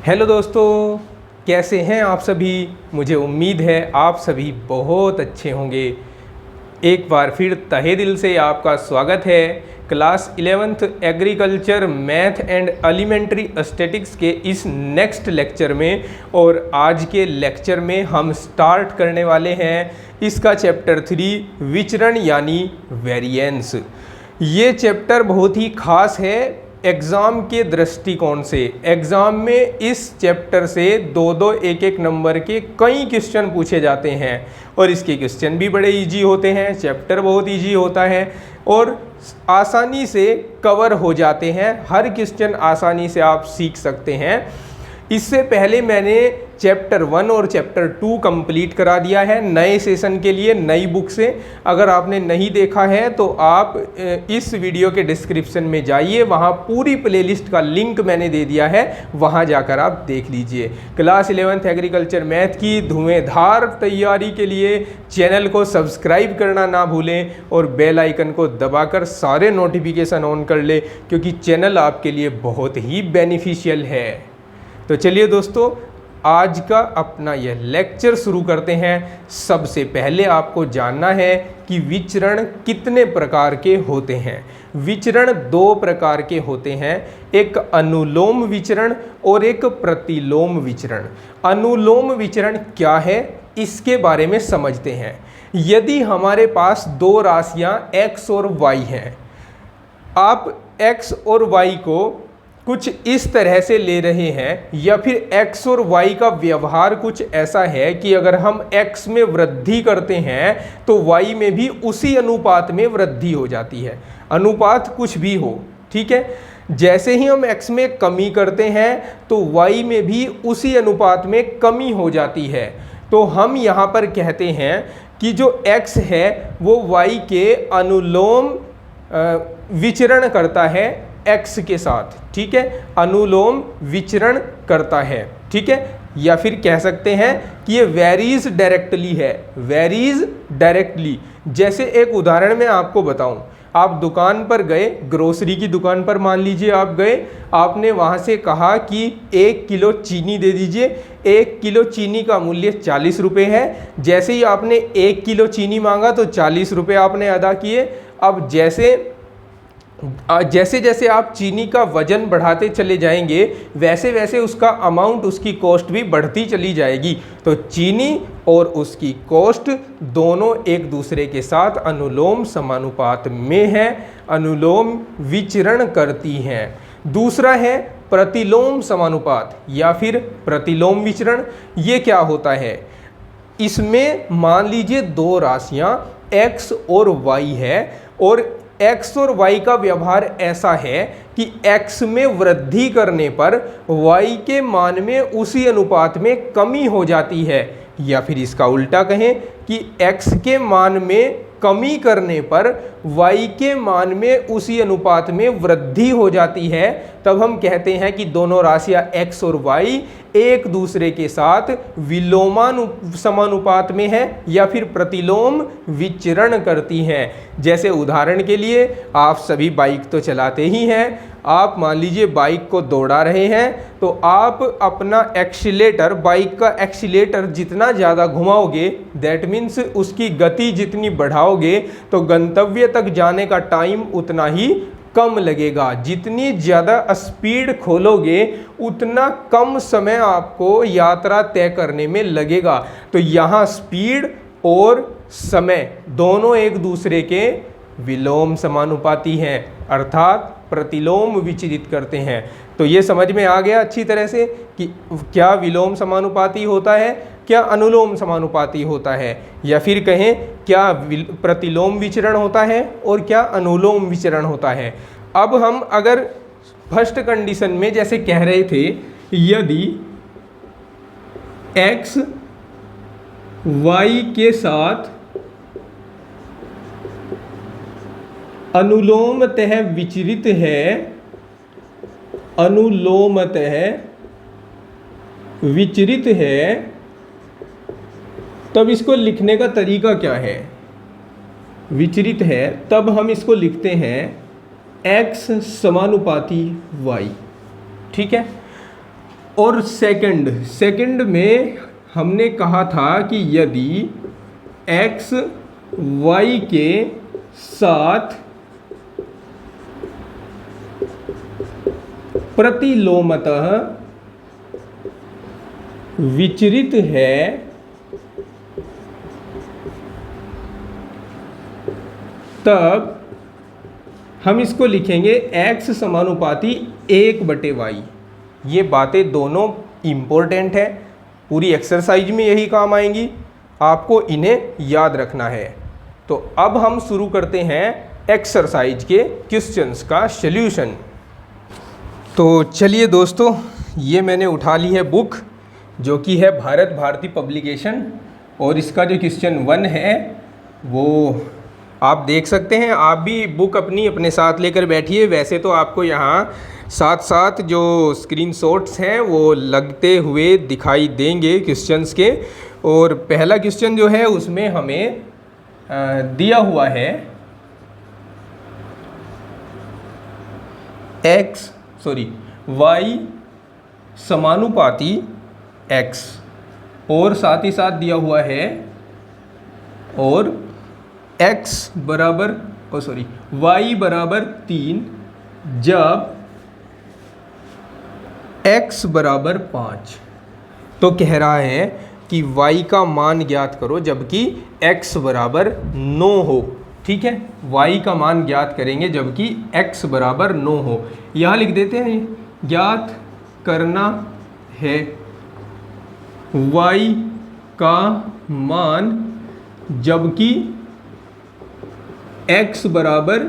Hello दोस्तों, कैसे हैं आप सभी। मुझे उम्मीद है आप सभी बहुत अच्छे होंगे। एक बार फिर तहे दिल से आपका स्वागत है class 11th agriculture math and elementary statics के इस नेक्स्ट लेक्चर में। और आज के लेक्चर में हम स्टार्ट करने वाले हैं इसका चैप्टर 3 विचरण यानी वेरिएंस। ये चैप्टर बहुत ही खास है एग्ज़ाम के दृष्टिकोण से। एग्ज़ाम में इस चैप्टर से दो एक एक नंबर के कई क्वेश्चन पूछे जाते हैं और इसके क्वेश्चन भी बड़े इजी होते हैं। चैप्टर बहुत इजी होता है और आसानी से कवर हो जाते हैं। हर क्वेश्चन आसानी से आप सीख सकते हैं। इससे पहले मैंने चैप्टर 1 और चैप्टर 2 कंप्लीट करा दिया है नए सेशन के लिए नई बुक से। अगर आपने नहीं देखा है तो आप इस वीडियो के डिस्क्रिप्शन में जाइए, वहाँ पूरी प्लेलिस्ट का लिंक मैंने दे दिया है, वहाँ जाकर आप देख लीजिए। क्लास 11th एग्रीकल्चर मैथ की धुएंधार तैयारी के लिए चैनल को सब्सक्राइब करना ना भूलें और बेल आइकन को दबाकर सारे नोटिफिकेशन ऑन कर ले, क्योंकि चैनल आपके लिए बहुत ही बेनिफिशियल है। तो चलिए दोस्तों, आज का अपना यह लेक्चर शुरू करते हैं। सबसे पहले आपको जानना है कि विचरण कितने प्रकार के होते हैं। विचरण 2 प्रकार के होते हैं, एक अनुलोम विचरण और एक प्रतिलोम विचरण। अनुलोम विचरण क्या है इसके बारे में समझते हैं। यदि हमारे पास 2 राशियां x और y हैं, आप x और y को कुछ इस तरह से ले रहे हैं, या फिर x और y का व्यवहार कुछ ऐसा है कि अगर हम x में वृद्धि करते हैं तो y में भी उसी अनुपात में वृद्धि हो जाती है। अनुपात कुछ भी हो, ठीक है। जैसे ही हम x में कमी करते हैं तो y में भी उसी अनुपात में कमी हो जाती है। तो हम यहाँ पर कहते हैं कि जो x है वो y के अनुलोम विचरण करता है x के साथ, ठीक है। अनुलोम विचरण करता है, ठीक है। या फिर कह सकते हैं कि ये वेरीज डायरेक्टली है, वेरीज डायरेक्टली। जैसे एक उदाहरण मैं आपको बताऊं, आप दुकान पर गए, ग्रोसरी की दुकान पर मान लीजिए आप गए, आपने वहां से कहा कि 1 किलो चीनी दे दीजिए। 1 किलो चीनी का मूल्य 40 रुपये है। जैसे ही आपने 1 किलो चीनी मांगा तो 40 रुपये आपने अदा किए। अब जैसे जैसे आप चीनी का वजन बढ़ाते चले जाएंगे वैसे वैसे उसका अमाउंट, उसकी कॉस्ट भी बढ़ती चली जाएगी। तो चीनी और उसकी कॉस्ट दोनों एक दूसरे के साथ अनुलोम समानुपात में हैं, अनुलोम विचरण करती हैं। दूसरा है प्रतिलोम समानुपात या फिर प्रतिलोम विचरण। ये क्या होता है, इसमें मान लीजिए 2 राशियां x और y है और x और y का व्यवहार ऐसा है कि x में वृद्धि करने पर y के मान में उसी अनुपात में कमी हो जाती है। या फिर इसका उल्टा कहें कि x के मान में कमी करने पर y के मान में उसी अनुपात में वृद्धि हो जाती है। तब हम कहते हैं कि दोनों राशियां x और y एक दूसरे के साथ समानुपात में है या फिर प्रतिलोम विचरण करती हैं। जैसे उदाहरण के लिए आप सभी बाइक तो चलाते ही हैं। आप मान लीजिए बाइक को दौड़ा रहे हैं तो आप अपना एक्सीलेटर, बाइक का एक्सीलेटर जितना ज़्यादा घुमाओगे, दैट मीन्स उसकी गति जितनी बढ़ाओगे तो गंतव्य तक जाने का टाइम उतना ही कम लगेगा। जितनी ज़्यादा स्पीड खोलोगे उतना कम समय आपको यात्रा तय करने में लगेगा। तो यहाँ स्पीड और समय दोनों एक दूसरे के विलोम समानुपाती हैं, अर्थात प्रतिलोम विचरित करते हैं। तो ये समझ में आ गया अच्छी तरह से कि क्या विलोम समानुपाती होता है, क्या अनुलोम समानुपाती होता है, या फिर कहें क्या प्रतिलोम विचरण होता है और क्या अनुलोम विचरण होता है। अब हम अगर फर्स्ट कंडीशन में जैसे कह रहे थे, यदि x y के साथ अनुलोमतः विचरित है, अनुलोमतः विचरित है, तब इसको लिखने का तरीका क्या है। विचरित है तब हम इसको लिखते हैं x समानुपाती y, ठीक है। और सेकंड में हमने कहा था कि यदि x y के साथ प्रतिलोमतः विचरित है तब हम इसको लिखेंगे x समानुपाती 1/y। ये बातें दोनों इम्पोर्टेंट है, पूरी एक्सरसाइज में यही काम आएंगी, आपको इन्हें याद रखना है। तो अब हम शुरू करते हैं एक्सरसाइज के क्वेश्चंस का सॉल्यूशन। तो चलिए दोस्तों, ये मैंने उठा ली है बुक जो कि है भारत भारती पब्लिकेशन, और इसका जो क्वेश्चन 1 है वो आप देख सकते हैं। आप भी बुक अपने साथ लेकर बैठिए। वैसे तो आपको यहाँ साथ साथ जो स्क्रीनशॉट्स हैं वो लगते हुए दिखाई देंगे क्वेश्चंस के। और पहला क्वेश्चन जो है उसमें हमें दिया हुआ है y समानुपाती x, और साथ ही साथ दिया हुआ है और y बराबर 3 जब x बराबर 5। तो कह रहा है कि y का मान ज्ञात करो जबकि x बराबर 9 हो। ठीक है, y का मान ज्ञात करेंगे जबकि x बराबर 9 हो। यहाँ लिख देते हैं, ज्ञात करना है y का मान जबकि x बराबर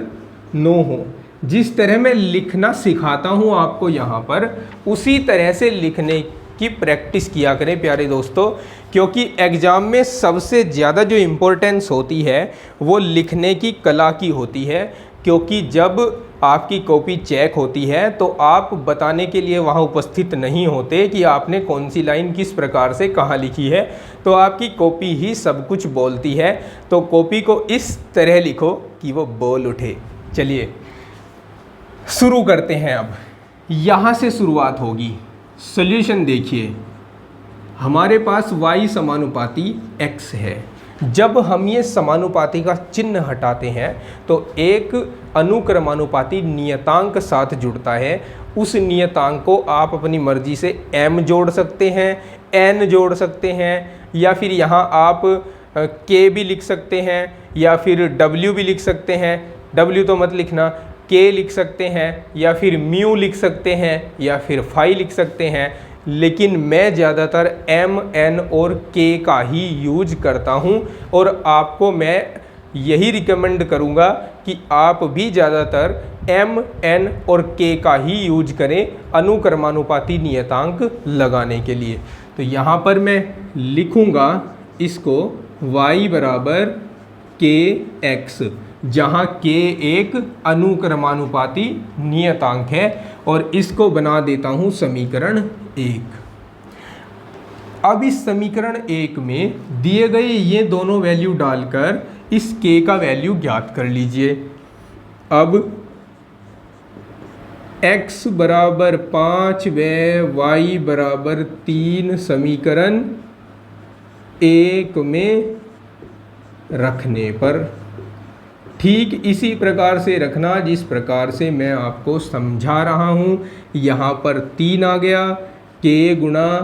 9 हो। जिस तरह मैं लिखना सिखाता हूँ आपको यहाँ पर, उसी तरह से लिखने की प्रैक्टिस किया करें प्यारे दोस्तों, क्योंकि एग्ज़ाम में सबसे ज़्यादा जो इम्पोर्टेंस होती है वो लिखने की कला की होती है। क्योंकि जब आपकी कॉपी चेक होती है तो आप बताने के लिए वहाँ उपस्थित नहीं होते कि आपने कौन सी लाइन किस प्रकार से कहाँ लिखी है, तो आपकी कॉपी ही सब कुछ बोलती है। तो कॉपी को इस तरह लिखो कि वो बोल उठे। चलिए शुरू करते हैं। अब यहाँ से शुरुआत होगी। सॉल्यूशन देखिए, हमारे पास y समानुपाती x है। जब हम ये समानुपाती का चिन्ह हटाते हैं तो एक अनुक्रमानुपाती नियतांक साथ जुड़ता है। उस नियतांक को आप अपनी मर्जी से m जोड़ सकते हैं, n जोड़ सकते हैं, या फिर यहाँ आप k भी लिख सकते हैं, या फिर w भी लिख सकते हैं। w तो मत लिखना, k लिख सकते हैं, या फिर म्यू लिख सकते हैं, या फिर फाई लिख सकते हैं। लेकिन मैं ज़्यादातर m, n और k का ही यूज करता हूँ, और आपको मैं यही रिकमेंड करूँगा कि आप भी ज़्यादातर m, n और k का ही यूज करें अनुक्रमानुपाती नियतांक लगाने के लिए। तो यहाँ पर मैं लिखूँगा इसको y बराबर kx, जहाँ k एक अनुक्रमानुपाती नियतांक है, और इसको बना देता हूँ समीकरण 1। अब इस समीकरण 1 में दिए गए ये दोनों वैल्यू डालकर इस k का वैल्यू ज्ञात कर लीजिए। अब x बराबर 5 व y बराबर 3 समीकरण 1 में रखने पर ठीक इसी प्रकार से रखना जिस प्रकार से मैं आपको समझा रहा हूँ। यहाँ पर 3 आ गया, k गुणा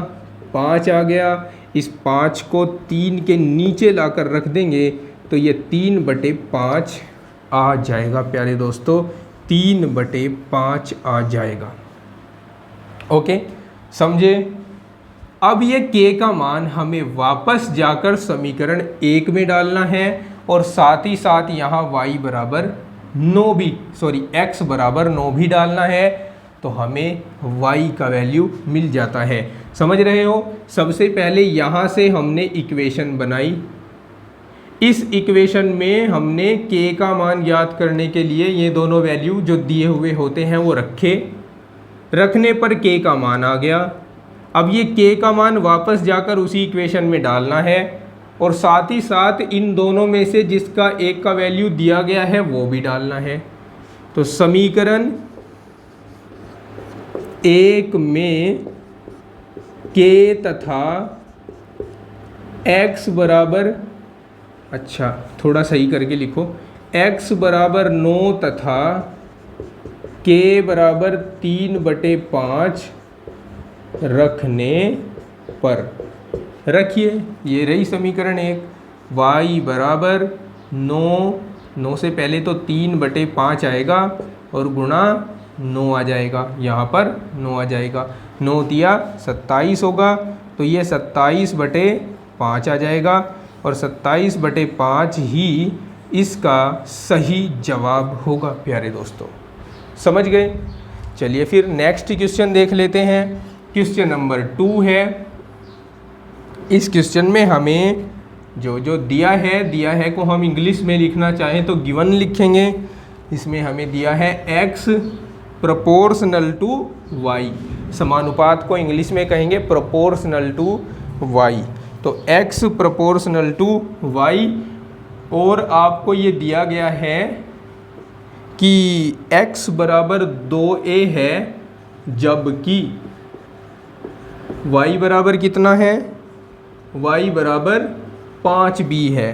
5 आ गया। इस 5 को 3 के नीचे लाकर रख देंगे तो ये 3/5 आ जाएगा प्यारे दोस्तों, 3/5 आ जाएगा। ओके, समझे। अब ये k का मान हमें वापस जाकर समीकरण 1 में डालना है, और साथ ही साथ यहाँ y बराबर 9 भी x बराबर 9 भी डालना है, तो हमें y का वैल्यू मिल जाता है। समझ रहे हो। सबसे पहले यहाँ से हमने इक्वेशन बनाई। इस इक्वेशन में हमने k का मान ज्ञात करने के लिए ये दोनों वैल्यू जो दिए हुए होते हैं वो रखे। रखने पर k का मान आ गया। अब ये k का मान वापस जाकर उसी इक्वेशन में डालना है, और साथ ही साथ इन दोनों में से जिसका एक का वैल्यू दिया गया है वो भी डालना है। तो समीकरण 1 में के तथा x बराबर, अच्छा थोड़ा सही करके लिखो, x बराबर 9 तथा k बराबर 3/5 रखने पर, रखिए ये रही समीकरण 1, y बराबर 9 से पहले तो 3/5 आएगा और गुणा 9 आ जाएगा, यहाँ पर 9 आ जाएगा, 9 दिया 27 होगा, तो ये 27/5 आ जाएगा और 27/5 ही इसका सही जवाब होगा प्यारे दोस्तों। समझ गए? चलिए फिर नेक्स्ट क्वेश्चन देख लेते हैं। क्वेश्चन नंबर 2 है। इस क्वेश्चन में हमें जो दिया है को हम इंग्लिश में लिखना चाहें तो गिवन लिखेंगे। इसमें हमें दिया है x प्रोपोर्शनल टू y, समानुपात को इंग्लिश में कहेंगे प्रोपोर्शनल टू y, तो x प्रोपोर्शनल टू y, और आपको ये दिया गया है कि x बराबर 2a है, जबकि y बराबर कितना है, y बराबर 5b है।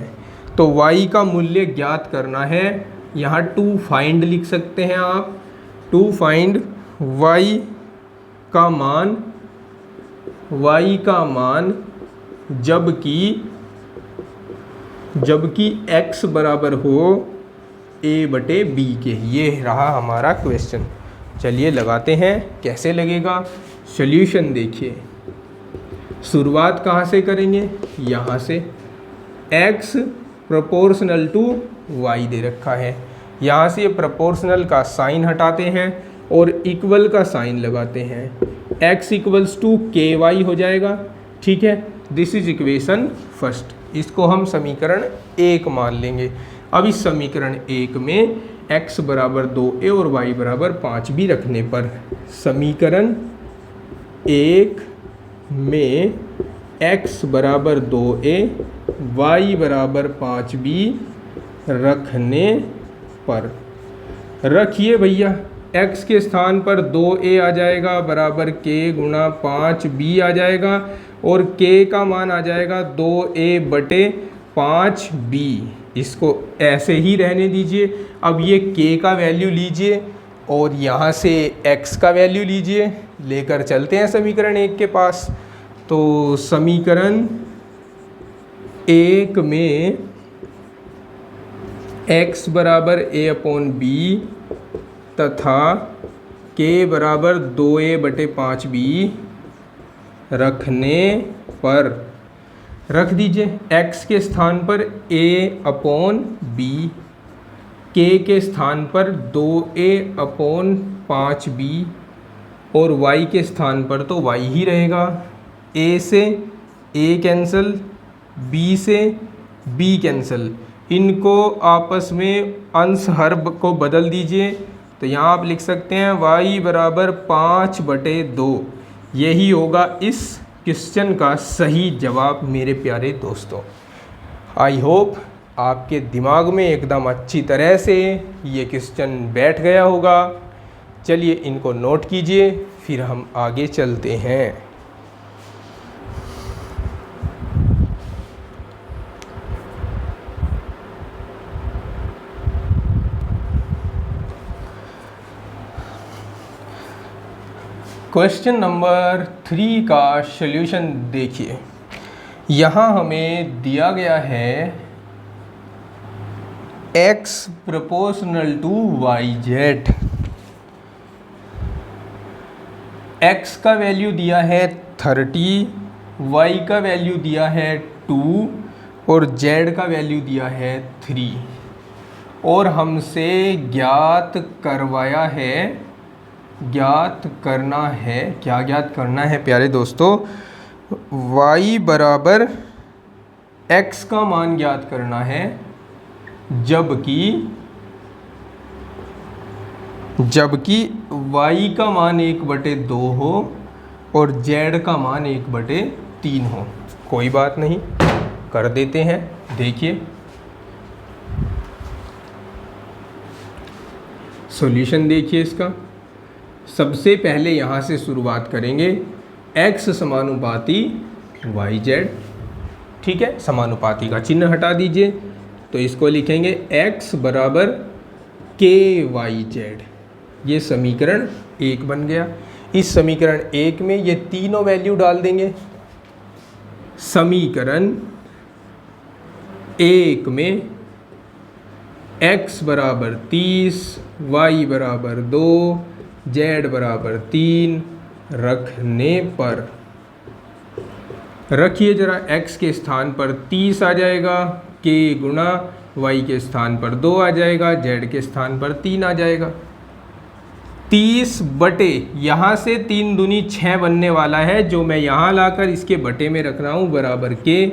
तो y का मूल्य ज्ञात करना है। यहाँ टू फाइंड लिख सकते हैं आप, टू फाइंड y का मान जबकि x बराबर हो a/b के। ये रहा हमारा क्वेश्चन। चलिए लगाते हैं, कैसे लगेगा। सॉल्यूशन देखिए, शुरुआत कहाँ से करेंगे, यहाँ से। x प्रोपोर्शनल टू y दे रखा है, यहाँ से प्रोपोर्शनल का साइन हटाते हैं और इक्वल का साइन लगाते हैं, x इक्वल्स टू ky हो जाएगा। ठीक है, दिस इज इक्वेशन फर्स्ट। इसको हम समीकरण 1 मान लेंगे। अब इस समीकरण 1 में x बराबर 2a और y बराबर 5b रखने पर, समीकरण 1 में x बराबर 2a y बराबर 5b रखने पर, रखिए भैया, x के स्थान पर 2a आ जाएगा बराबर k गुणा 5b आ जाएगा और k का मान आ जाएगा 2a/5b। इसको ऐसे ही रहने दीजिए। अब ये k का वैल्यू लीजिए और यहाँ से x का वैल्यू लीजिए, लेकर चलते हैं समीकरण 1 के पास। तो समीकरण 1 में x बराबर a/b तथा k बराबर 2a/5b रखने पर, रख दीजिए x के स्थान पर a/b, k के स्थान पर 2a/5b और y के स्थान पर तो y ही रहेगा। a से a कैंसिल, b से b कैंसिल, इनको आपस में अंश हर को बदल दीजिए। तो यहाँ आप लिख सकते हैं y बराबर 5/2। यही होगा इस क्वेश्चन का सही जवाब मेरे प्यारे दोस्तों। आई होप आपके दिमाग में एकदम अच्छी तरह से ये क्वेश्चन बैठ गया होगा। चलिए इनको नोट कीजिए, फिर हम आगे चलते हैं। क्वेश्चन नंबर 3 का सॉल्यूशन देखिए। यहाँ हमें दिया गया है x proportional to yz। x का वैल्यू दिया है 30, y का वैल्यू दिया है 2 और z का वैल्यू दिया है 3, और हमसे ज्ञात करना है, क्या ज्ञात करना है प्यारे दोस्तों, y बराबर x का मान ज्ञात करना है, जबकि y का मान 1/2 हो और z का मान 1/3 हो। कोई बात नहीं, कर देते हैं। देखिए सॉल्यूशन देखिए इसका। सबसे पहले यहाँ से शुरुआत करेंगे। x समानुपाती वाई जेड। ठीक है, समानुपाती का चिन्ह हटा दीजिए, तो इसको लिखेंगे x बराबर के वाई जेड। ये समीकरण 1 बन गया। इस समीकरण 1 में ये तीनों वैल्यू डाल देंगे। समीकरण 1 में x बराबर 30, y बराबर 2, z बराबर 3 रखने पर, रखिए जरा, x के स्थान पर 30 आ जाएगा, k गुणा y के स्थान पर 2 आ जाएगा, z के स्थान पर 3 आ जाएगा। 30 बटे, यहाँ से 3 दूनी 6 बनने वाला है, जो मैं यहाँ लाकर इसके बटे में रख रहा हूँ, बराबर k,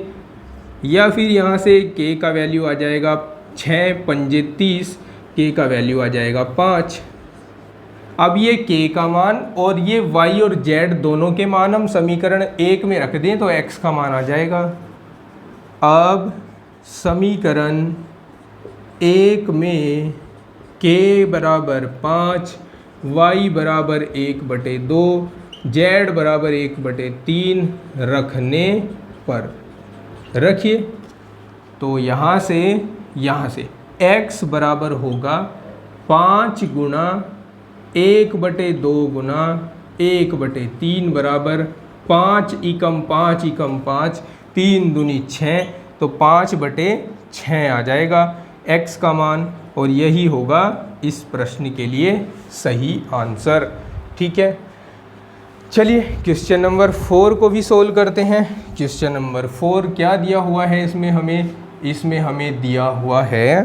या फिर यहाँ से k का वैल्यू आ जाएगा 6 पंजे 30, k का वैल्यू आ जाएगा 5। अब ये k का मान और ये y और z दोनों के मान हम समीकरण 1 में रख दें तो x का मान आ जाएगा। अब समीकरण 1 में k बराबर 5, y बराबर 1/2, z बराबर 1/3 रखने पर, रखिए, तो यहाँ से x बराबर होगा 5 गुणा 1/2 गुणा 1/3 बराबर 5 एकम 5 एकम 5, 3 दूनी 6, तो 5/6 आ जाएगा x का मान, और यही होगा इस प्रश्न के लिए सही आंसर। ठीक है, चलिए क्वेश्चन नंबर 4 को भी सोल्व करते हैं। क्वेश्चन नंबर 4 क्या दिया हुआ है इसमें हमें दिया हुआ है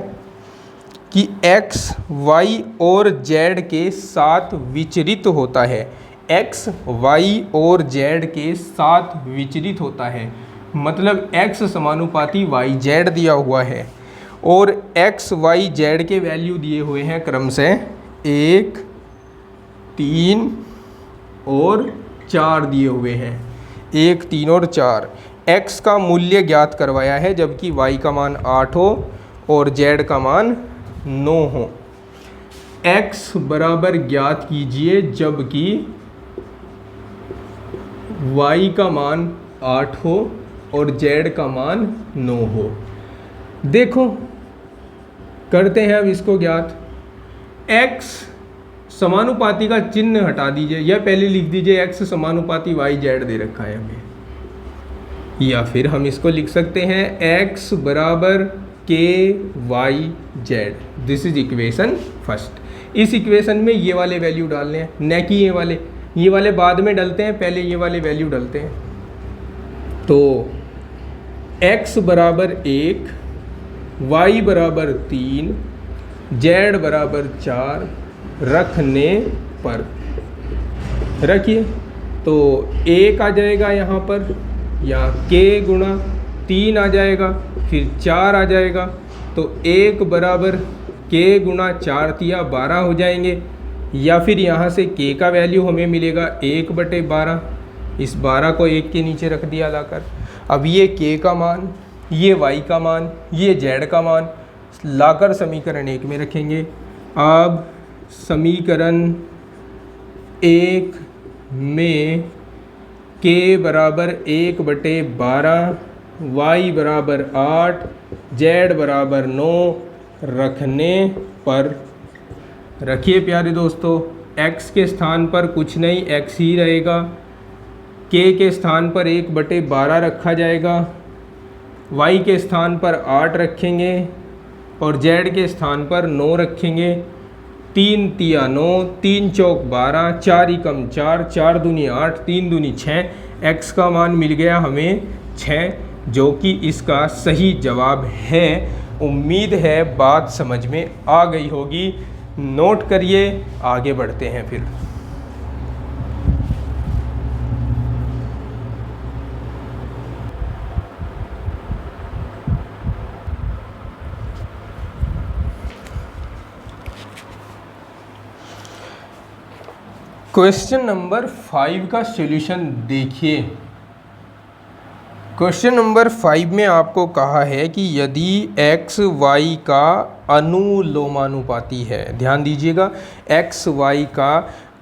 कि x, y और z के साथ विचरित होता है। x, y और z के साथ विचरित होता है, मतलब x समानुपाती y z दिया हुआ है और x, y, z के वैल्यू दिए हुए हैं क्रम से 1, 3 और 4 दिए हुए हैं, 1, 3 और 4। x का मूल्य ज्ञात करवाया है, जबकि y का मान 8 हो और z का मान 9 हो। x बराबर ज्ञात कीजिए जबकि y का मान 8 हो और z का मान 9 हो। देखो, करते हैं अब इसको ज्ञात। x समानुपाती का चिन्ह हटा दीजिए, या पहले लिख दीजिए x समानुपाती y z दे रखा है हमें, या फिर हम इसको लिख सकते हैं x बराबर k y z। This is equation first. इस इक्वेशन में ये वाले वैल्यू डालने हैं, न कि ये वाले बाद में डलते हैं, पहले ये वाले वैल्यू डलते हैं। तो x बराबर 1, y बराबर 3, z बराबर 4 रखने पर, रखिए, तो 1 आ जाएगा यहाँ पर, या k गुणा 3 आ जाएगा, फिर 4 आ जाएगा, तो 1 बराबर k गुणा 4 तिया 12 हो जाएंगे, या फिर यहाँ से k का वैल्यू हमें मिलेगा 1/12। इस 12 को 1 के नीचे रख दिया लाकर। अब ये k का मान, ये y का मान, ये z का मान लाकर समीकरण 1 में रखेंगे। अब समीकरण 1 में k बराबर 1/12, y बराबर 8, z बराबर 9 रखने पर, रखिए प्यारे दोस्तों, x के स्थान पर कुछ नहीं, x ही रहेगा, k के स्थान पर 1/12 रखा जाएगा, y के स्थान पर 8 रखेंगे और z के स्थान पर 9 रखेंगे। 3 तिया 9, 3 चौक 12, 4 एकम 4, 4 दूनी 8, 3 दूनी 6, x का मान मिल गया हमें 6, जो कि इसका सही जवाब है। उम्मीद है बात समझ में आ गई होगी। नोट करिए, आगे बढ़ते हैं फिर। क्वेश्चन नंबर 5 का सॉल्यूशन देखिए। क्वेश्चन नंबर 5 में आपको कहा है कि यदि x y का अनुलोमानुपाती है, ध्यान दीजिएगा, x y का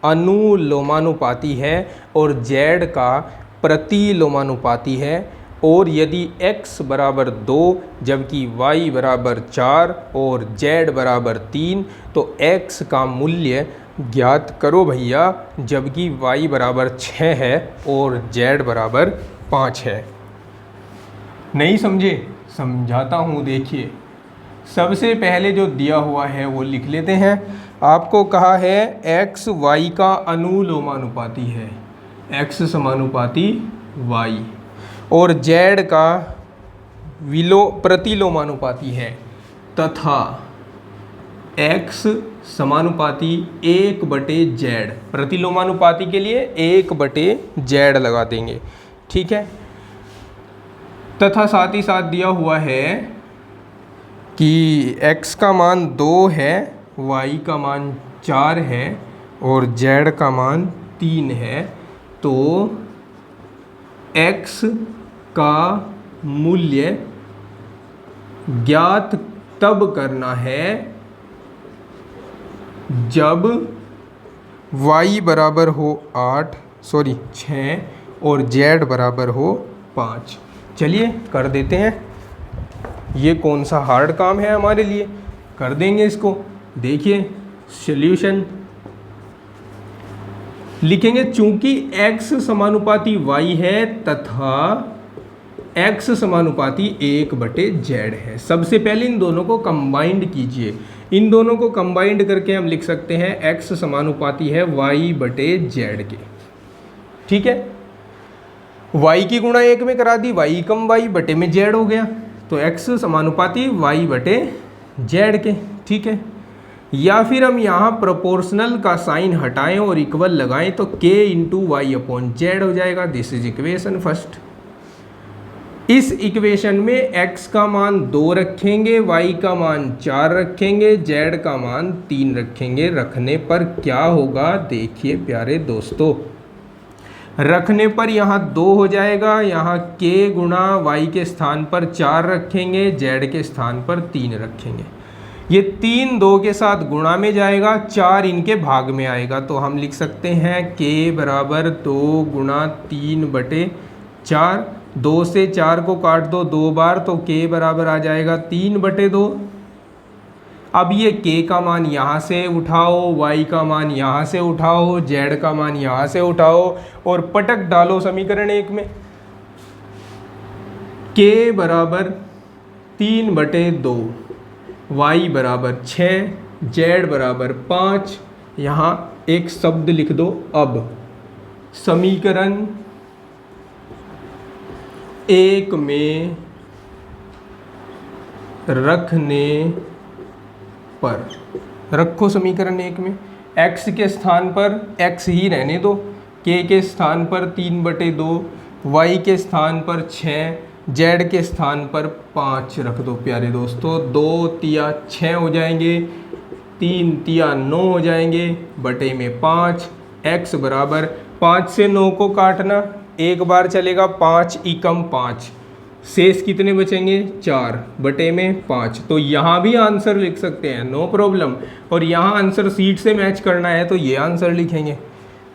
अनुलोमानुपाती है और z का प्रतिलोमानुपाती है, और यदि x बराबर 2 जबकि y बराबर 4 और z बराबर 3 तो x का मूल्य ज्ञात करो भैया, जबकि y बराबर 6 है और z बराबर 5 है। नहीं समझे? समझाता हूँ। देखिए, सबसे पहले जो दिया हुआ है वो लिख लेते हैं। आपको कहा है x y का अनुलोमानुपाती है, x समानुपाती y, और z का प्रतिलोमानुपाती है, तथा x समानुपाती 1/z। प्रतिलोमानुपाती के लिए 1/z लगा देंगे, ठीक है। तथा साथ ही साथ दिया हुआ है कि x का मान 2 है, y का मान 4 है और z का मान 3 है, तो x का मूल्य ज्ञात तब करना है जब y बराबर हो 6 और z बराबर हो 5। चलिए कर देते हैं। ये कौन सा हार्ड काम है हमारे लिए, कर देंगे इसको। देखिए सॉल्यूशन लिखेंगे, चूंकि x समानुपाती y है तथा x समानुपाती 1/z है। सबसे पहले इन दोनों को कंबाइंड कीजिए। इन दोनों को कंबाइंड करके हम लिख सकते हैं x समानुपाती है y/z के, ठीक है। y की गुणा 1 में करा दी, y कम y बटे में z हो गया, तो x समानुपाती y/z के, ठीक है। या फिर हम यहाँ प्रोपोर्शनल का साइन हटाएं और इक्वल लगाएं तो k × y/z हो जाएगा। This is equation first. इस इक्वेशन में x का मान 2 रखेंगे, y का मान 4 रखेंगे, z का मान 3 रखेंगे। रखने पर क्या होगा, देखिए प्यारे दोस्तों, रखने पर यहाँ 2 हो जाएगा, यहाँ k गुणा y के स्थान पर 4 रखेंगे, z के स्थान पर 3 रखेंगे। ये 3 2 के साथ गुणा में जाएगा, 4 इनके भाग में आएगा, तो हम लिख सकते हैं k बराबर 2 × 3/4। 2 से 4 को काट दो 2 बार, तो k बराबर आ जाएगा 3/2। अब ये k का मान यहाँ से उठाओ, y का मान यहाँ से उठाओ, z का मान यहाँ से उठाओ और पटक डालो समीकरण 1 में। k बराबर 3/2, y बराबर 6, z बराबर 5। यहाँ एक शब्द लिख दो। अब समीकरण 1 में रखने पर, रखो समीकरण 1 में, x के स्थान पर x ही रहने दो, k के स्थान पर 3/2, y के स्थान पर 6, z के स्थान पर 5 रख दो प्यारे दोस्तों। 2 तिया 6 हो जाएंगे, 3 तिया 9 हो जाएंगे, बटे में 5। x बराबर 5 से 9 को काटना एक बार चलेगा, 5 × 5, शेष कितने बचेंगे, 4 बटे में 5। तो यहाँ भी आंसर लिख सकते हैं, नो प्रॉब्लम। और यहाँ आंसर सीट से मैच करना है तो ये आंसर लिखेंगे,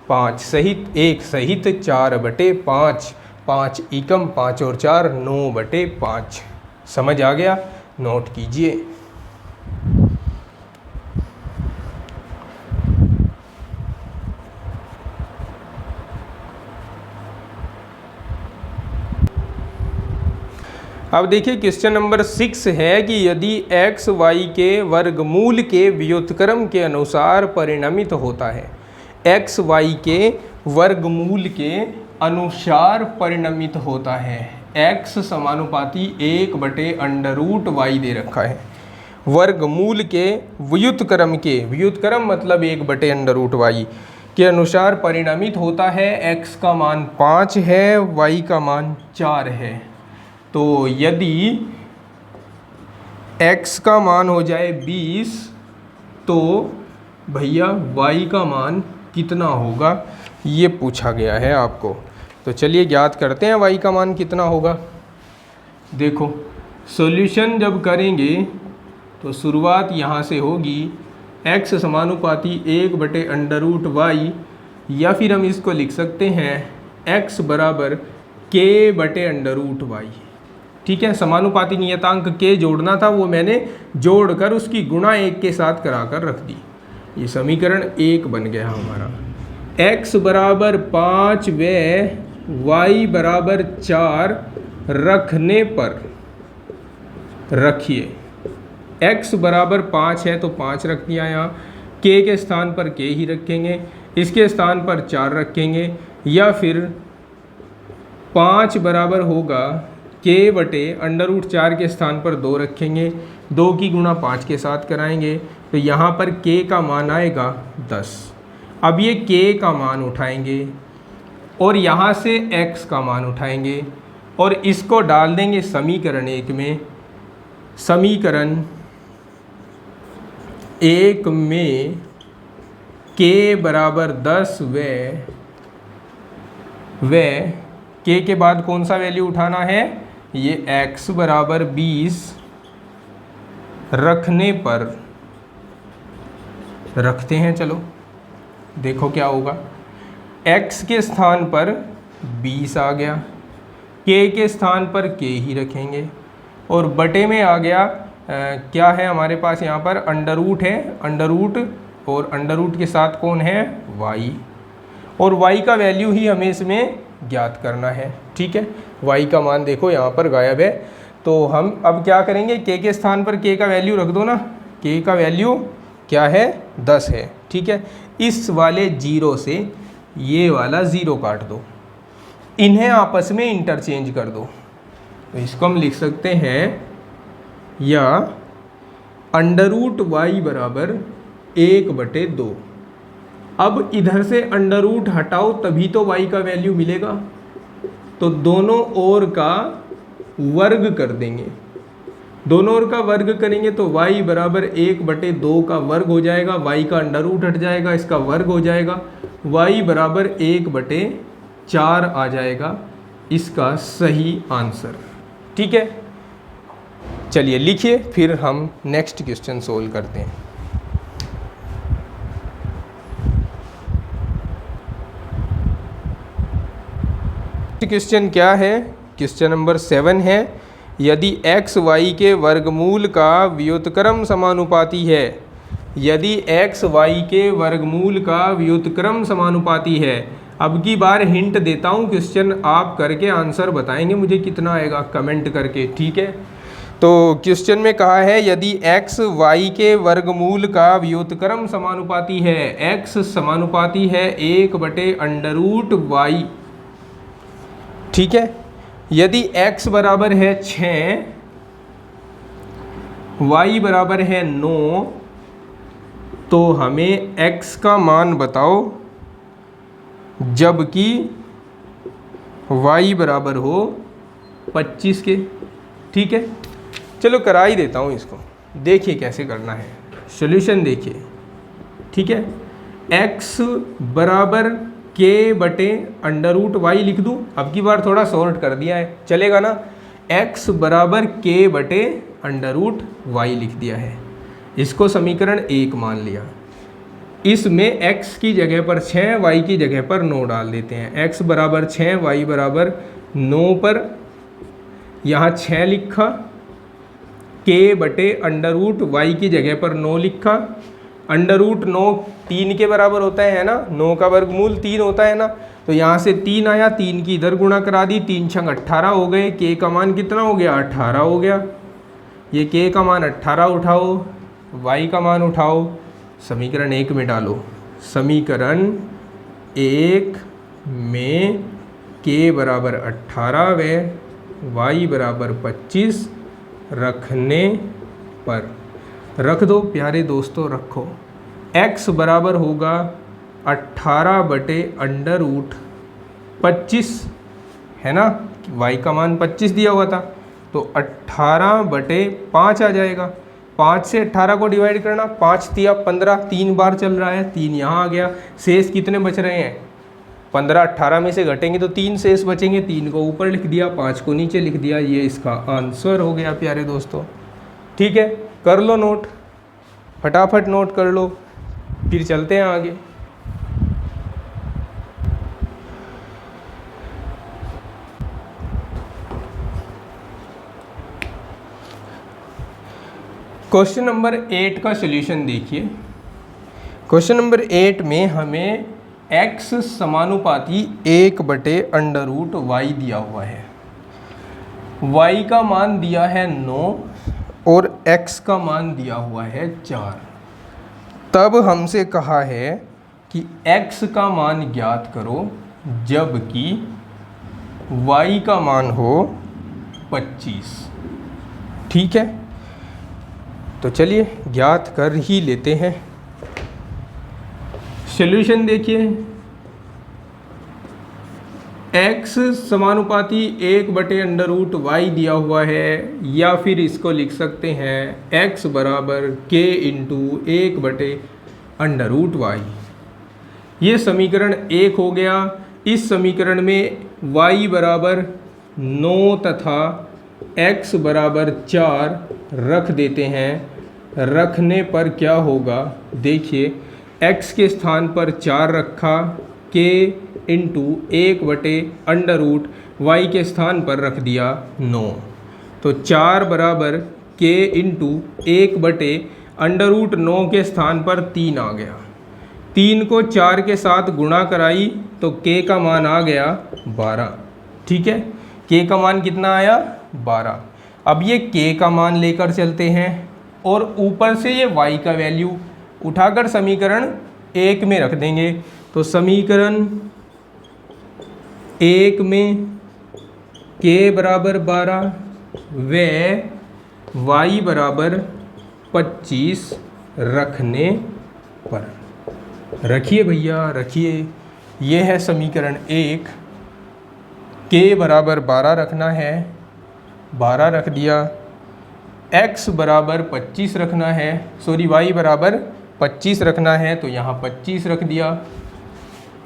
5 सहित 1 सहित 4/5, 5 × 5 और 4 9/5। समझ आ गया? नोट कीजिए। अब देखिए क्वेश्चन नंबर 6 है कि यदि x y के वर्गमूल के व्युत्क्रम के अनुसार परिणमित होता है, x y के वर्गमूल के अनुसार परिणमित होता है, x समानुपाती 1/√y दे रखा है, वर्गमूल के व्युत्क्रम के, व्युत्क्रम मतलब 1/√y के अनुसार परिणमित होता है, x का मान 5 है, y का मान 4 है। तो यदि x का मान हो जाए 20 तो भैया y का मान कितना होगा, ये पूछा गया है आपको। तो चलिए ज्ञात करते हैं y का मान कितना होगा। देखो सॉल्यूशन जब करेंगे तो शुरुआत यहाँ से होगी, x समानुपाती 1/√y, या फिर हम इसको लिख सकते हैं x बराबर k/√y। ठीक है, समानुपाती नियतांक k जोड़ना था, वो मैंने जोड़कर उसकी गुणा 1 के साथ कराकर रख दी। ये समीकरण 1 बन गया हमारा। x बराबर 5 व y बराबर 4 रखने पर, रखिए x बराबर 5 है तो 5 रख दिया यहाँ, k के स्थान पर k ही रखेंगे, इसके स्थान पर 4 रखेंगे, या फिर 5 बराबर होगा k/√4 के स्थान पर 2 रखेंगे, 2 की गुणा 5 के साथ कराएंगे तो यहाँ पर k का मान आएगा 10। अब ये k का मान उठाएंगे और यहाँ से x का मान उठाएंगे और इसको डाल देंगे समीकरण 1 में। समीकरण 1 में k बराबर 10 व k के बाद कौन सा वैल्यू उठाना है, ये x बराबर 20 रखने पर, रखते हैं। चलो देखो क्या होगा, x के स्थान पर 20 आ गया, k के स्थान पर k ही रखेंगे और बटे में आ गया क्या है हमारे पास यहाँ पर, अंडर रूट है, अंडर रूट, और अंडर रूट के साथ कौन है, y, और y का वैल्यू ही हमें इसमें ज्ञात करना है। ठीक है, y का मान देखो यहाँ पर गायब है, तो हम अब क्या करेंगे, k के स्थान पर k का वैल्यू रख दो ना, k का वैल्यू क्या है, 10 है। ठीक है, इस वाले 0 से ये वाला 0 काट दो, इन्हें आपस में इंटरचेंज कर दो, तो इसको हम लिख सकते हैं, या √y बराबर 1/2। अब इधर से अंडर रूट हटाओ तभी तो y का वैल्यू मिलेगा, तो दोनों ओर का वर्ग कर देंगे, दोनों ओर का वर्ग करेंगे तो y बराबर 1/2 का वर्ग हो जाएगा, y का अंडर रूट हट जाएगा, इसका वर्ग हो जाएगा, y बराबर 1/4 आ जाएगा इसका सही आंसर। ठीक है, चलिए लिखिए, फिर हम नेक्स्ट क्वेश्चन सोल्व करते हैं। क्वेश्चन क्या है, क्वेश्चन नंबर 7 है, यदि x y के वर्गमूल का व्युत्क्रम समानुपाती है, यदि x y के वर्गमूल का व्युत्क्रम समानुपाती है। अब की बार हिंट देता हूँ, क्वेश्चन आप करके आंसर बताएंगे मुझे कितना आएगा कमेंट करके। ठीक है, तो क्वेश्चन में कहा है यदि x y के वर्गमूल का व्युत्क्रम समानुपाती है, x समानुपाती है 1/√y। ठीक है, यदि x बराबर है 6, y बराबर है 9, तो हमें x का मान बताओ जबकि y बराबर हो 25 के। ठीक है, चलो करा ही देता हूँ इसको, देखिए कैसे करना है, सॉल्यूशन देखिए। ठीक है, x बराबर k/√y लिख दूँ, अब की बार थोड़ा शॉर्ट कर दिया है, चलेगा ना, x बराबर k/√y लिख दिया है, इसको समीकरण 1 मान लिया। इसमें x की जगह पर 6, y की जगह पर 9 डाल देते हैं। x बराबर 6, y बराबर 9 पर यहाँ 6 लिखा, k/√y की जगह पर 9 लिखा, √9 3 के बराबर होता है ना, 9 का वर्गमूल 3 होता है ना, तो यहाँ से 3 आया, 3 की इधर गुणा करा दी, 3 छंग 18 हो गए, k का मान कितना हो गया, 18 हो गया। ये k का मान 18 उठाओ, y का मान उठाओ, समीकरण 1 में डालो। समीकरण 1 में k बराबर 18 व y बराबर 25 रखने पर, रख दो प्यारे दोस्तों, रखो। x बराबर होगा 18/√25 है ना, y का मान 25 दिया हुआ था, तो 18/5 आ जाएगा। 5 से 18 को डिवाइड करना, 5 दिया 15, 3 बार चल रहा है, 3 यहाँ आ गया, शेष कितने बच रहे हैं, 15 18 में से घटेंगे तो 3 शेष बचेंगे, 3 को ऊपर लिख दिया, 5 को नीचे लिख दिया, ये इसका आंसर हो गया प्यारे दोस्तों। ठीक है, कर लो नोट। फटाफट नोट कर लो, फिर चलते हैं आगे। क्वेश्चन नंबर 8 का सॉल्यूशन देखिए। क्वेश्चन नंबर 8 में हमें x समानुपाती 1/√y दिया हुआ है। y का मान दिया है 9 और x का मान दिया हुआ है 4। तब हमसे कहा है कि x का मान ज्ञात करो जबकि y का मान हो 25। ठीक है, तो चलिए ज्ञात कर ही लेते हैं। सॉल्यूशन देखिए, x समानुपाती 1/√y दिया हुआ है, या फिर इसको लिख सकते हैं x बराबर k इंटू 1/√y। ये समीकरण 1 हो गया। इस समीकरण में y बराबर 9 तथा x बराबर 4 रख देते हैं। रखने पर क्या होगा देखिए, x के स्थान पर 4 रखा, k इंटू 1/√y के स्थान पर रख दिया 9, तो 4 बराबर k इंटू 1/√9 के स्थान पर 3 आ गया। 3 को 4 के साथ गुणा कराई तो k का मान आ गया 12। ठीक है, k का मान कितना आया? 12। अब ये k का मान लेकर चलते हैं और ऊपर से ये y का वैल्यू उठाकर समीकरण 1 में रख देंगे। तो समीकरण 1 में k बराबर 12 व y बराबर 25 रखने पर, रखिए भैया रखिए, ये है समीकरण 1। k बराबर 12 रखना है, 12 रख दिया। x बराबर 25 रखना है, सॉरी y बराबर 25 रखना है, तो यहाँ 25 रख दिया।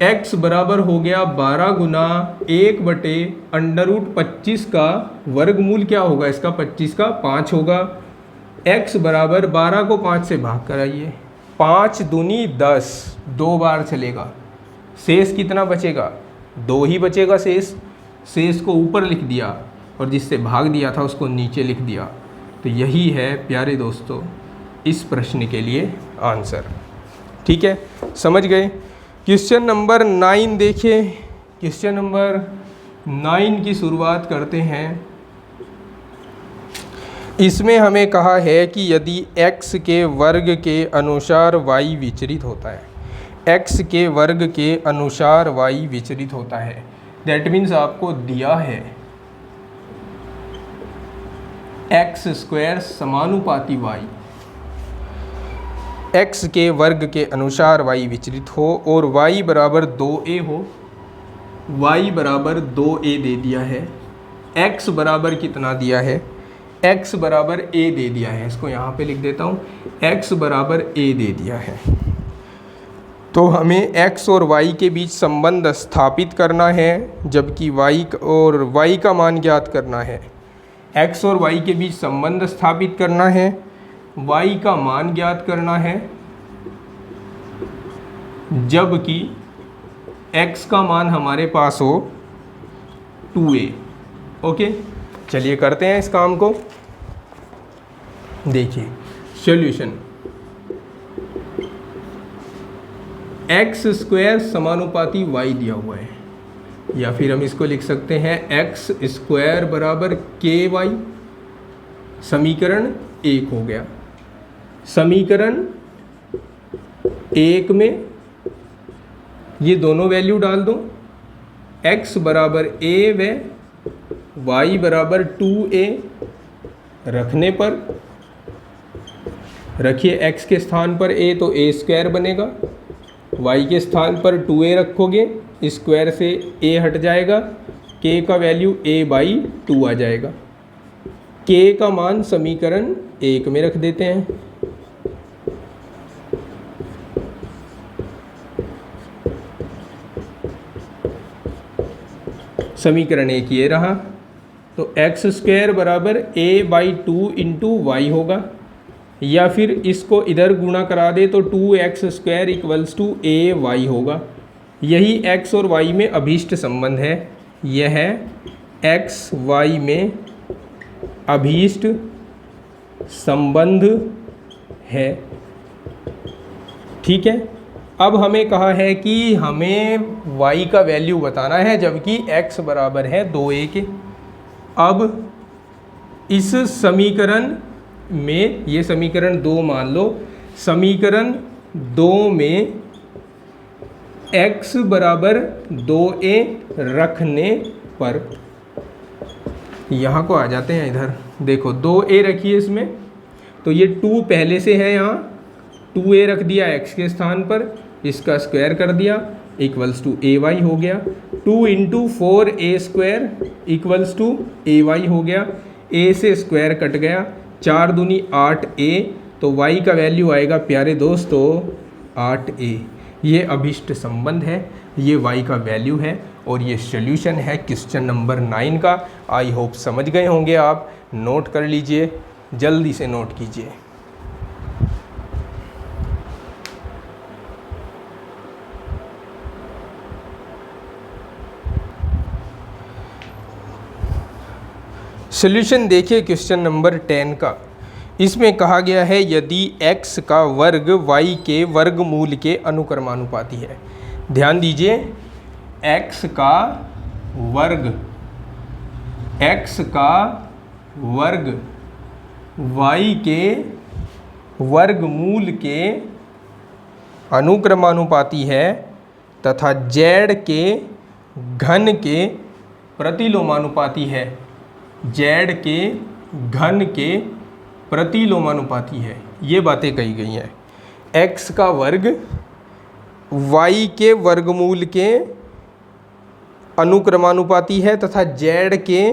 x बराबर हो गया 12 गुना 1/√25 का वर्गमूल क्या होगा इसका? 25 का 5 होगा। x बराबर 12 को 5 से भाग कराइए, 5 दूनी 10, 2 बार चलेगा। शेष कितना बचेगा? 2 ही बचेगा शेष। शेष को ऊपर लिख दिया और जिससे भाग दिया था उसको नीचे लिख दिया। तो यही है प्यारे दोस्तों इस प्रश्न के लिए आंसर। ठीक है, समझ गए। क्वेश्चन नंबर 9 देखिए। क्वेश्चन नंबर 9 की शुरुआत करते हैं। इसमें हमें कहा है कि यदि x के वर्ग के अनुसार y विचरित होता है, x के वर्ग के अनुसार y विचरित होता है, दैट मीन्स आपको दिया है x² समानुपाती y, x के वर्ग के अनुसार y विचरित हो और y बराबर 2a हो। y बराबर 2a दे दिया है। x बराबर कितना दिया है? x बराबर a दे दिया है। इसको यहाँ पे लिख देता हूँ, x बराबर a दे दिया है। तो हमें x और y के बीच संबंध स्थापित करना है, जबकि y और y का मान ज्ञात करना है। x और y के बीच संबंध स्थापित करना है, y का मान ज्ञात करना है, जबकि x का मान हमारे पास हो 2a। ओके, चलिए करते हैं इस काम को। देखिए सॉल्यूशन, x² समानुपाती y दिया हुआ है, या फिर हम इसको लिख सकते हैं x² बराबर ky। समीकरण 1 हो गया। समीकरण 1 में ये दोनों वैल्यू डाल दो, x बराबर a व y बराबर 2a रखने पर, रखिए x के स्थान पर a तो a² बनेगा, y के स्थान पर 2a रखोगे, स्क्वायर से a हट जाएगा, k का वैल्यू a/2 आ जाएगा। k का मान समीकरण 1 में रख देते हैं। समीकरण 1 ये रहा, तो x² बराबर a/2 इंटू y होगा। या फिर इसको इधर गुणा करा दे तो 2x² इक्वल्स टू ay होगा। यही x और y में अभीष्ट संबंध है। यह x y में अभीष्ट संबंध है। ठीक है, अब हमें कहा है कि हमें y का वैल्यू बताना है जबकि x बराबर है 2a के। अब इस समीकरण में, ये समीकरण 2 मान लो, समीकरण 2 में x बराबर 2a रखने पर, यहाँ को आ जाते हैं इधर, देखो 2a रखिए इसमें, तो ये 2 पहले से है, यहाँ 2a रख दिया x के स्थान पर, इसका स्क्वायर कर दिया इक्वल्स टू ay हो गया। 2 × 4a² इक्वल्स टू ay हो गया। a से स्क्वायर कट गया, 4 दूनी 8a, तो y का वैल्यू आएगा प्यारे दोस्तों 8a। ये अभिष्ट संबंध है, ये y का वैल्यू है और ये सॉल्यूशन है क्वेश्चन नंबर 9 का। आई होप समझ गए होंगे आप। नोट कर लीजिए, जल्दी से नोट कीजिए। सॉल्यूशन देखिए क्वेश्चन नंबर 10 का। इसमें कहा गया है यदि x का वर्ग y के वर्गमूल के अनुक्रमानुपाती है। ध्यान दीजिए, x का वर्ग y के वर्गमूल के अनुक्रमानुपाती है तथा z के घन के प्रतिलोमानुपाती है। z के घन के प्रतिलोमानुपाती है। ये बातें कही गई हैं। x का वर्ग y के वर्गमूल के अनुक्रमानुपाती है तथा z के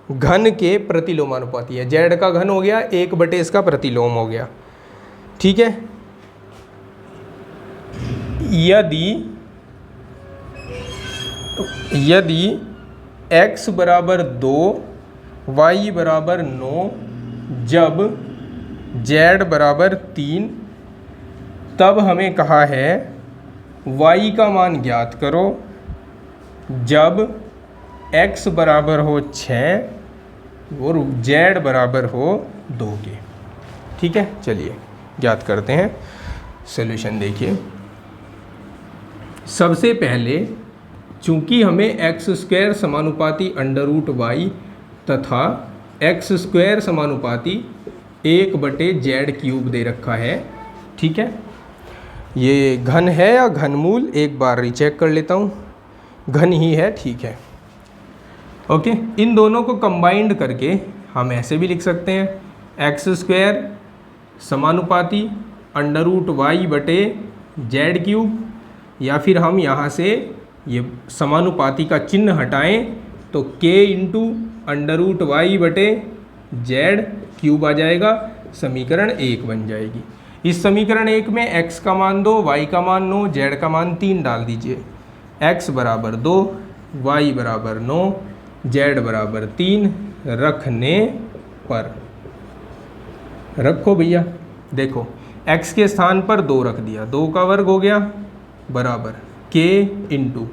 घन के प्रतिलोमानुपाती है। z का घन हो गया 1/, इसका प्रतिलोम हो गया। ठीक है, यदि x बराबर 2 y बराबर 9 जब z बराबर 3, तब हमें कहा है y का मान ज्ञात करो जब x बराबर हो 6 और z बराबर हो 2 के। ठीक है, चलिए ज्ञात करते हैं। सॉल्यूशन देखिए, सबसे पहले चूंकि हमें x² समानुपाती √y तथा x² समानुपाती 1/z³ दे रखा है। ठीक है, ये घन है या घनमूल, एक बार रीचेक कर लेता हूँ। घन ही है, ठीक है। ओके, इन दोनों को कंबाइंड करके हम ऐसे भी लिख सकते हैं x² समानुपाती √y/z³, या फिर हम यहाँ से ये समानुपाती का चिन्ह हटाएं तो k × √y/z³ आ जाएगा। समीकरण 1 बन जाएगी। इस समीकरण 1 में x का मान 2, y का मान 9, z का मान 3 डाल दीजिए। x बराबर 2, y बराबर 9, z बराबर 3 रखने पर, रखो भैया, देखो x के स्थान पर 2 रख दिया, 2 का वर्ग हो गया बराबर k ×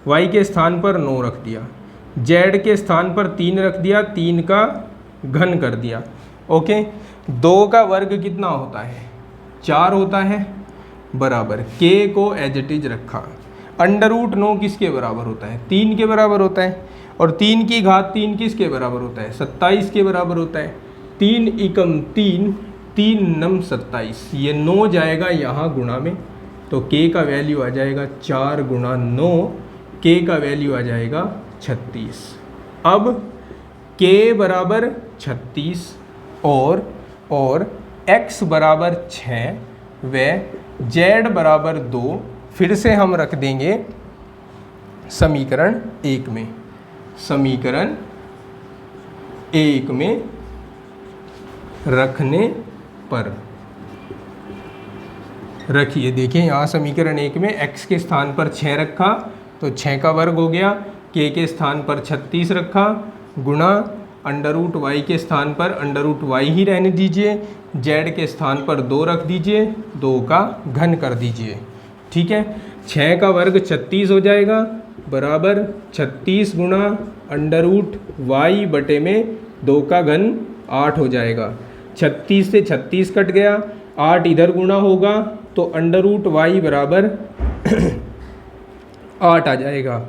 y के स्थान पर 9 रख दिया, z के स्थान पर 3 रख दिया, 3 का घन कर दिया। ओके, 2 का वर्ग कितना होता है? 4 होता है, बराबर k को एज इट इज रखा। √9 किसके बराबर होता है? 3 के बराबर होता है। और 3 की घात 3 किसके बराबर होता है? 27 के बराबर होता है। 3 × 3, 3 × 27, ये 9 जाएगा यहाँ गुणा में, तो k का वैल्यू आ जाएगा 4 × 9, k का वैल्यू आ जाएगा 36। अब k बराबर 36 और x बराबर 6 व z बराबर 2 फिर से हम रख देंगे समीकरण 1 में। समीकरण 1 में रखने पर रखिए, देखिए यहाँ समीकरण 1 में x के स्थान पर 6 रखा तो 6 का वर्ग हो गया, k के स्थान पर 36 रखा गुणा अंडर रूट वाई के स्थान पर अंडर रूट वाई ही रहने दीजिए, जेड के स्थान पर 2 रख दीजिए, 2 का घन कर दीजिए। ठीक है, 6 का वर्ग 36 हो जाएगा, बराबर 36 गुणा अंडर रूट वाई बटे में 2 का घन 8 हो जाएगा। 36 से 36 कट गया, 8 इधर गुणा होगा तो अंडर रूट वाई बराबर 8 आ जाएगा।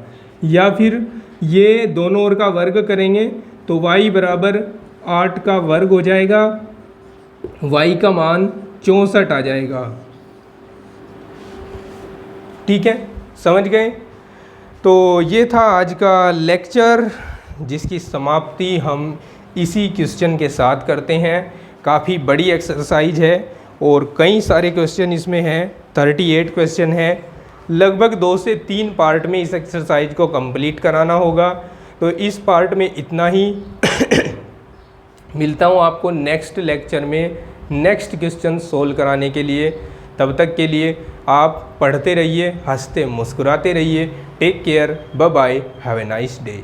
या फिर ये दोनों ओर का वर्ग करेंगे तो y बराबर 8 का वर्ग हो जाएगा, y का मान 64 आ जाएगा। ठीक है, समझ गए? तो ये था आज का लेक्चर, जिसकी समाप्ति हम इसी क्वेश्चन के साथ करते हैं। काफ़ी बड़ी एक्सरसाइज है और कई सारे क्वेश्चन इसमें हैं, 38 क्वेश्चन है। लगभग 2 से 3 पार्ट में इस एक्सरसाइज को कंप्लीट कराना होगा। तो इस पार्ट में इतना ही। मिलता हूँ आपको नेक्स्ट लेक्चर में नेक्स्ट क्वेश्चन सोल्व कराने के लिए। तब तक के लिए आप पढ़ते रहिए, हंसते मुस्कुराते रहिए। Take care, bye bye, have a nice day.